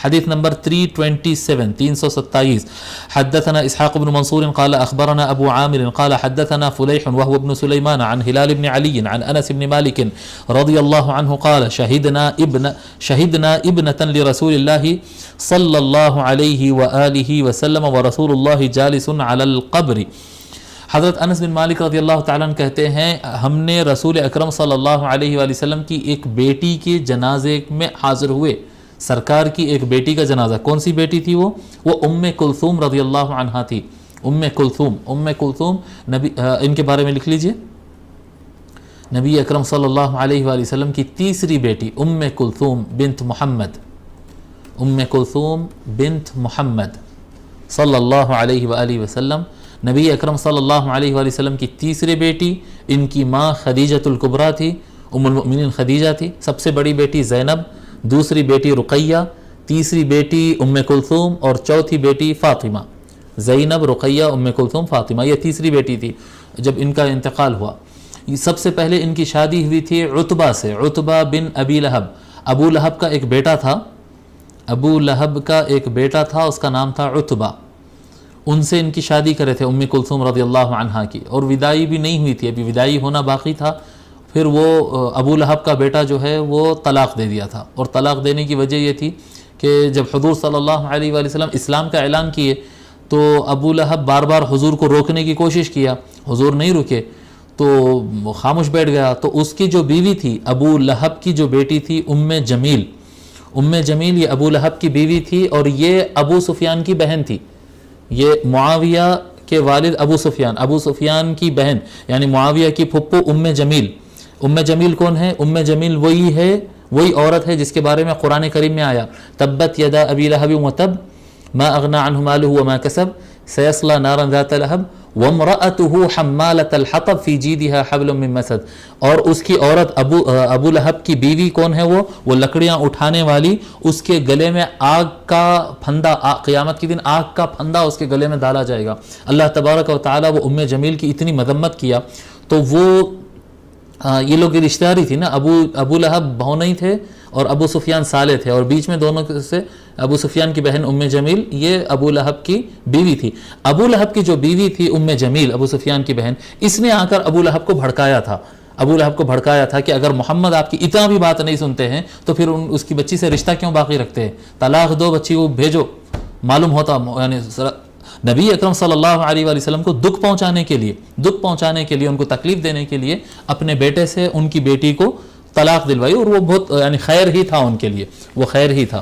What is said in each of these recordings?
حدیث نمبر 327 327 حدثنا اسحاق بن منصور قال اخبرنا ابو عامر قال حدثنا فليح وهو ابن سليمان عن هلال بن علي عن انس بن مالك رضي الله عنه قال شهدنا ابنة لرسول الله صلى الله عليه وآله وسلم ورسول الله جالس على القبر. حضرت انس بن مالک رضی اللہ تعالیٰ عنہ کہتے ہیں ہم نے رسول اکرم صلی اللہ علیہ وآلہ وسلم کی ایک بیٹی کے جنازے میں حاضر ہوئے. سرکار کی ایک بیٹی کا جنازہ. کون سی بیٹی تھی وہ ام کلثوم رضی اللہ عنہا تھی. ام کلثوم نبی ان کے بارے میں لکھ لیجئے. نبی اکرم صلی اللہ علیہ وآلہ وسلم کی تیسری بیٹی ام کلثوم بنت محمد صلی اللہ علیہ وآلہ وسلم. نبی اکرم صلی اللہ علیہ وآلہ وسلم کی تیسری بیٹی, ان کی ماں خدیجۃ الکبریٰ تھی, ام المؤمنین خدیجہ تھی. سب سے بڑی بیٹی زینب, دوسری بیٹی رقیہ, تیسری بیٹی ام کلثوم اور چوتھی بیٹی فاطمہ. زینب, رقیہ, ام کلثوم, فاطمہ, یہ تیسری بیٹی تھی جب ان کا انتقال ہوا. سب سے پہلے ان کی شادی ہوئی تھی عتبہ سے, عتبہ بن ابی لہب. ابو لہب کا ایک بیٹا تھا, اس کا نام تھا عتبہ. ان سے ان کی شادی کرے تھے ام کلثوم رضی اللہ عنہا کی, اور وداعی بھی نہیں ہوئی تھی, ابھی وداعی ہونا باقی تھا. پھر وہ ابو لہب کا بیٹا جو ہے وہ طلاق دے دیا تھا, اور طلاق دینے کی وجہ یہ تھی کہ جب حضور صلی اللہ علیہ وآلہ وسلم اسلام کا اعلان کیے تو ابو لہب بار بار حضور کو روکنے کی کوشش کیا, حضور نہیں رکے تو خاموش بیٹھ گیا. تو اس کی جو بیوی تھی, ابو لہب کی جو بیٹی تھی ام جمیل, یہ ابو لہب کی بیوی تھی, اور یہ ابو سفیان کی بہن تھی. یہ معاویہ کے والد ابو سفیان کی بہن یعنی معاویہ کی پھپھو ام جمیل کون ہے؟ ام جمیل وہی عورت ہے جس کے بارے میں قرآن کریم میں آیا تبت یدا ابی لہب وتب ما اغنى عنه ماله وما كسب سيصلى نارا ذات لهب وامرأته حمالة الحطب في جيدها حبل من مسد. اور اس کی عورت ابو لہب کی بیوی کون ہے؟ وہ لکڑیاں اٹھانے والی, اس کے گلے میں آگ کا پھندا, قیامت کے دن آگ کا پھندا اس کے گلے میں ڈالا جائے گا. اللہ تبارک و تعالیٰ وہ ام جمیل کی اتنی مذمت کیا. تو وہ یہ لوگ کی رشتہ داری تھی نا, ابو لہب بہو نہیں تھے اور ابو سفیان سالے تھے, اور بیچ میں دونوں سے ابو سفیان کی بہن ام جمیل یہ ابو لہب کی بیوی تھی. ابو لہب کی جو بیوی تھی ام جمیل, ابو سفیان کی بہن, اس نے آ کر ابو لہب کو بھڑکایا تھا کہ اگر محمد آپ کی اتنا بھی بات نہیں سنتے ہیں تو پھر اس کی بچی سے رشتہ کیوں باقی رکھتے ہیں, طلاق دو, بچی کو بھیجو. معلوم ہوتا یعنی نبی اکرم صلی اللہ علیہ وآلہ وسلم کو دکھ پہنچانے کے لیے ان کو تکلیف دینے کے لیے اپنے بیٹے سے ان کی بیٹی کو طلاق دلوائی, اور وہ بہت یعنی خیر ہی تھا ان کے لیے, وہ خیر ہی تھا.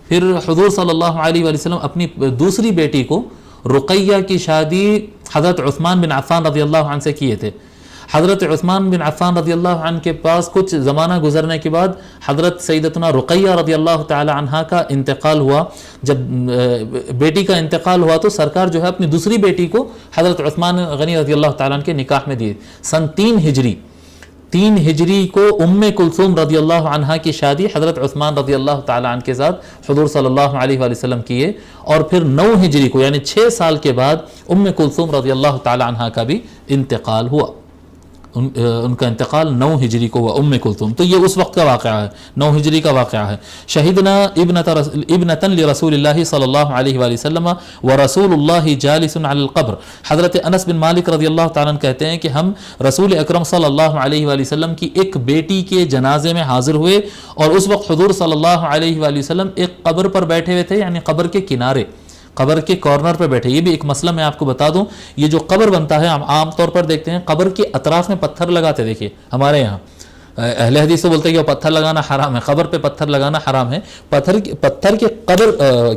پھر حضور صلی اللہ علیہ وآلہ وسلم اپنی دوسری بیٹی کو رقیہ کی شادی حضرت عثمان بن عفان رضی اللہ عنہ سے کیے تھے. حضرت عثمان بن عفان رضی اللہ عنہ کے پاس کچھ زمانہ گزرنے کے بعد حضرت سیدتنا رقیہ رضی اللہ تعالی عنہا کا انتقال ہوا. جب بیٹی کا انتقال ہوا تو سرکار جو ہے اپنی دوسری بیٹی کو حضرت عثمان غنی رضی اللہ تعالیٰ عنہ کے نکاح میں دیے. سن 3 ہجری کو ام کلثوم رضی اللہ عنہا کی شادی حضرت عثمان رضی اللہ تعالیٰ عنہ کے ساتھ حضور صلی اللہ علیہ وآلہ وسلم کیے, اور پھر 9 ہجری کو یعنی 6 سال کے بعد ام کلثوم رضی اللہ تعالیٰ عنہا کا بھی انتقال ہوا. ان کا انتقال 9 ہجری کو ہوا ام کلثوم. تو یہ اس وقت کا واقعہ ہے, 9 ہجری کا واقعہ ہے. شہدنا ابنۃ لرسول اللہ صلی اللہ علیہ وآلہ وسلم ورسول اللہ جالس علی القبر. حضرت انس بن مالک رضی اللہ تعالیٰ عنہ کہتے ہیں کہ ہم رسول اکرم صلی اللہ علیہ وآلہ وسلم کی ایک بیٹی کے جنازے میں حاضر ہوئے, اور اس وقت حضور صلی اللہ علیہ وآلہ وسلم ایک قبر پر بیٹھے ہوئے تھے, یعنی قبر کے کنارے, قبر کے کارنر پہ بیٹھے. یہ بھی ایک مسئلہ میں آپ کو بتا دوں, یہ جو قبر بنتا ہے ہم عام طور پر دیکھتے ہیں قبر کے اطراف میں پتھر لگاتے. دیکھیے ہمارے یہاں اہل حدیث تو بولتے ہیں کہ پتھر لگانا حرام ہے, قبر پہ پتھر لگانا حرام ہے. پتھر کے قبر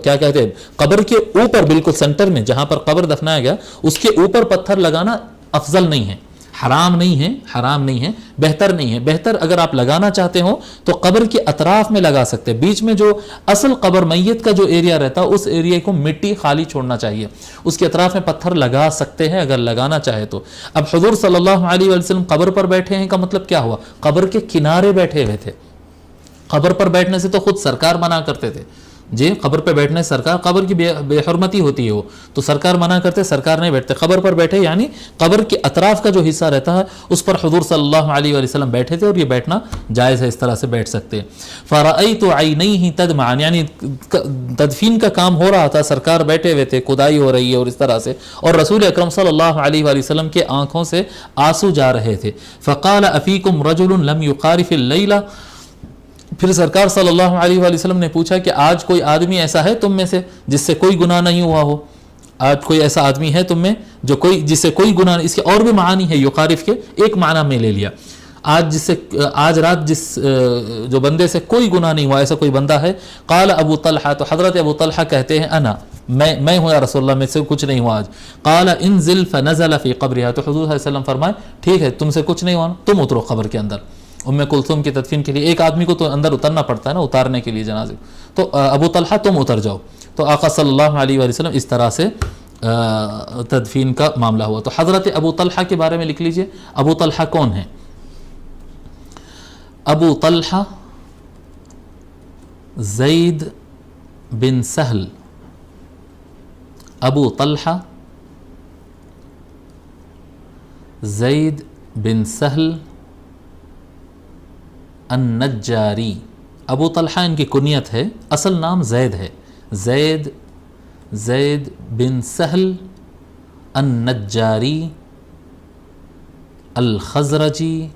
کیا کہتے ہیں, قبر کے اوپر بالکل سینٹر میں جہاں پر قبر دفنایا گیا اس کے اوپر پتھر لگانا افضل نہیں ہے, حرام نہیں ہے, بہتر نہیں ہے. بہتر اگر آپ لگانا چاہتے ہو تو قبر کے اطراف میں لگا سکتے, بیچ میں جو اصل قبر میت کا جو ایریا رہتا اس ایریا کو مٹی خالی چھوڑنا چاہیے, اس کے اطراف میں پتھر لگا سکتے ہیں اگر لگانا چاہے تو. اب حضور صلی اللہ علیہ وآلہ وسلم قبر پر بیٹھے ہیں کا مطلب کیا ہوا, قبر کے کنارے بیٹھے ہوئے تھے. قبر پر بیٹھنے سے تو خود سرکار منع کرتے تھے, جی قبر پہ بیٹھنے سے سرکار قبر کی بے حرمتی ہوتی ہے وہ تو سرکار منع کرتے, سرکار نہیں بیٹھتے. قبر پر بیٹھے یعنی قبر کے اطراف کا جو حصہ رہتا ہے اس پر حضور صلی اللہ علیہ وآلہ وسلم بیٹھے تھے اور یہ بیٹھنا جائز ہے, اس طرح سے بیٹھ سکتے. فرأیت عینیہ تدمعان یعنی تدفین کا کام ہو رہا تھا, سرکار بیٹھے ہوئے تھے, کھدائی ہو رہی ہے اور اس طرح سے, اور رسول اکرم صلی اللہ علیہ وآلہ وسلم کے آنکھوں سے آنسو جا رہے تھے. فقال افیکم رجل لم یقارف اللیلہ, پھر سرکار صلی اللہ علیہ وآلہ وسلم نے پوچھا کہ آج کوئی آدمی ایسا ہے تم میں سے جس سے کوئی گناہ نہیں ہوا ہو؟ آج کوئی ایسا آدمی ہے تم میں جو جس سے کوئی گناہ نہیں؟ اس کے اور بھی معنی ہے یقارف کے, ایک معنی میں لے لیا. آج رات جس جو بندے سے کوئی گناہ نہیں ہوا, ایسا کوئی بندہ ہے. قال ابو طلحہ, تو حضرت ابو طلحہ کہتے ہیں انا, میں ہوں یا رسول اللہ, میں سے کچھ نہیں ہوا آج. قال انزل فنزل فی قبرها, تو حضور صلی اللہ علیہ وسلم فرمائے ٹھیک ہے تم سے کچھ نہیں ہوا, تم اترو قبر کے اندر. کلثوم کی تدفین کے لیے ایک آدمی کو تو اندر اترنا پڑتا ہے نا, اتارنے کے لیے جنازے, تو ابو طلحہ تم اتر جاؤ. تو آقا صلی اللہ علیہ وآلہ وسلم اس طرح سے تدفین کا معاملہ ہوا. تو حضرت ابو طلحہ کے بارے میں لکھ لیجئے. ابو طلحہ کون ہیں؟ ابو طلحہ زید بن سہل, ابو طلحہ زید بن سہل النجاری. ابو طلحہ ان کی کنیت ہے, اصل نام زید ہے, زید بن سہل النجاری الخزرجی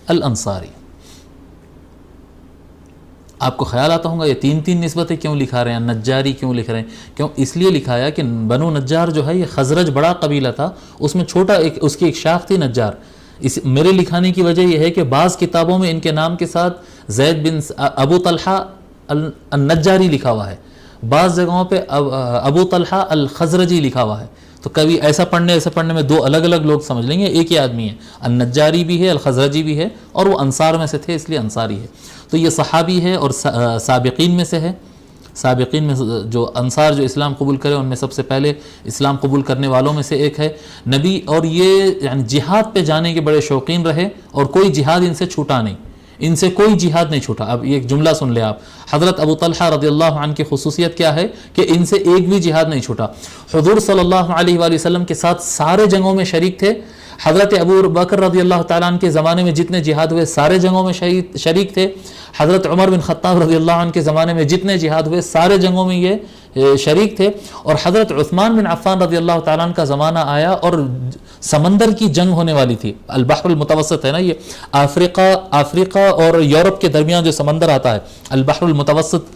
الانصاری. آپ کو خیال آتا ہوگا یہ تین نسبتیں کیوں لکھا رہے ہیں, نجاری کیوں لکھ رہے ہیں؟ کیوں؟ اس لیے لکھایا کہ بنو نجار جو ہے یہ خزرج بڑا قبیلہ تھا, اس میں چھوٹا اس کی ایک شاخ تھی نجار. میرے لکھانے کی وجہ یہ ہے کہ بعض کتابوں میں ان کے نام کے ساتھ زید بن ابو طلحہ النجاری لکھا ہوا ہے, بعض جگہوں پہ ابو طلحہ الخزرجی لکھا ہوا ہے. تو کبھی ایسا پڑھنے میں دو الگ الگ لوگ سمجھ لیں گے ایک ہی آدمی ہے, النجاری بھی ہے الخزرجی بھی ہے, اور وہ انصار میں سے تھے اس لیے انصاری ہے. تو یہ صحابی ہے اور سابقین میں سے ہے. سابقین میں جو انصار جو اسلام قبول کرے ان میں سب سے پہلے اسلام قبول کرنے والوں میں سے ایک ہے نبی, اور یہ یعنی جہاد پہ جانے کے بڑے شوقین رہے, اور کوئی جہاد ان سے چھوٹا نہیں, ان سے کوئی جہاد نہیں چھوٹا. اب یہ ایک جملہ سن لے آپ, حضرت ابو طلحہ رضی اللہ عنہ کی خصوصیت کیا ہے کہ ان سے ایک بھی جہاد نہیں چھوٹا. حضور صلی اللہ علیہ وآلہ وسلم کے ساتھ سارے جنگوں میں شریک تھے. حضرت ابو بکر رضی اللہ تعالیٰ عنہ کے زمانے میں جتنے جہاد ہوئے سارے جنگوں میں شریک تھے. حضرت عمر بن خطاب رضی اللہ عنہ کے زمانے میں جتنے جہاد ہوئے سارے جنگوں میں یہ شریک تھے. اور حضرت عثمان بن عفان رضی اللہ تعالیٰ عنہ کا زمانہ آیا اور سمندر کی جنگ ہونے والی تھی. البحر المتوسط ہے نا, یہ افریقہ اور یورپ کے درمیان جو سمندر آتا ہے البحر المتوسط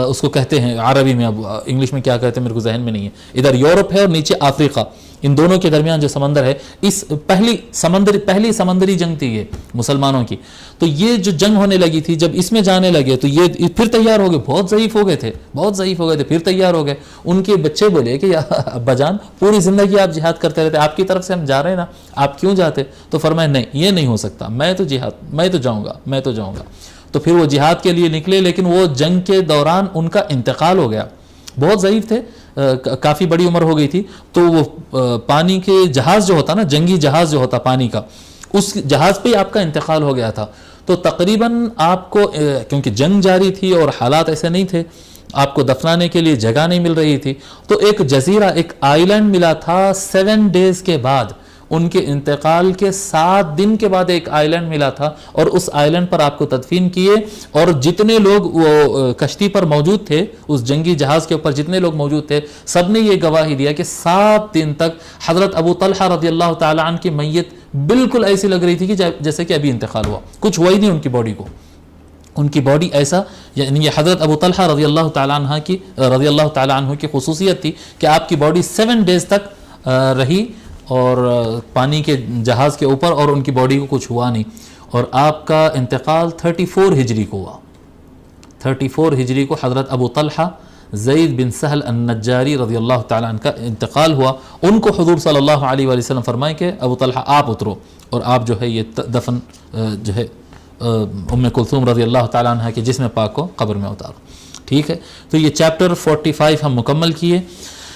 اس کو کہتے ہیں عربی میں, اب انگلش میں کیا کہتے ہیں میرے کو ذہن میں نہیں ہے. ادھر یورپ ہے اور نیچے افریقہ, ان دونوں کے درمیان جو سمندر ہے, اس پہلی سمندری جنگ تھی یہ مسلمانوں کی. تو یہ جو جنگ ہونے لگی تھی, جب اس میں جانے لگے تو یہ پھر تیار ہو گئے, بہت ضعیف ہو گئے تھے, پھر تیار ہو گئے. ان کے بچے بولے کہ ابا جان پوری زندگی آپ جہاد کرتے رہتے, آپ کی طرف سے ہم جا رہے ہیں نا, آپ کیوں جاتے؟ تو فرمایا نہیں, یہ نہیں ہو سکتا, میں تو جاؤں گا. تو پھر وہ جہاد کے لیے نکلے, لیکن وہ جنگ کے دوران ان کا انتقال ہو گیا. بہت ضعیف تھے, کافی بڑی عمر ہو گئی تھی. تو وہ پانی کے جہاز جو ہوتا نا, جنگی جہاز جو ہوتا پانی کا, اس جہاز پہ آپ کا انتقال ہو گیا تھا. تو تقریباً آپ کو, کیونکہ جنگ جاری تھی اور حالات ایسے نہیں تھے, آپ کو دفنانے کے لیے جگہ نہیں مل رہی تھی, تو ایک جزیرہ, ایک آئی لینڈ ملا تھا 7 ڈیز کے بعد, ان کے انتقال کے 7 دن کے بعد ایک آئی لینڈ ملا تھا, اور اس آئی لینڈ پر آپ کو تدفین کیے. اور جتنے لوگ وہ کشتی پر موجود تھے, اس جنگی جہاز کے اوپر جتنے لوگ موجود تھے, سب نے یہ گواہی دیا کہ 7 دن تک حضرت ابو طلحہ رضی اللہ تعالیٰ عنہ کی میت بالکل ایسی لگ رہی تھی کہ جیسے کہ ابھی انتقال ہوا, کچھ ہوا ہی نہیں ان کی باڈی کو. ان کی باڈی ایسا, یعنی یہ حضرت ابو طلحہ رضی اللہ تعالیٰ عنہ کی خصوصیت تھی کہ آپ کی باڈی 7 ڈیز تک رہی اور پانی کے جہاز کے اوپر, اور ان کی باڈی کو کچھ ہوا نہیں. اور آپ کا انتقال 34 ہجری کو ہوا. 34 ہجری کو حضرت ابو طلحہ زید بن سہل النجاری رضی اللہ تعالیٰ عنہ کا انتقال ہوا. ان کو حضور صلی اللہ علیہ وآلہ وسلم فرمائے کہ ابو طلحہ آپ اترو, اور آپ جو ہے یہ دفن جو ہے ام کلثوم رضی اللہ تعالیٰ عنہ کے جسم پاک کو قبر میں اتارو. ٹھیک ہے, تو یہ چیپٹر 45 ہم مکمل کیے.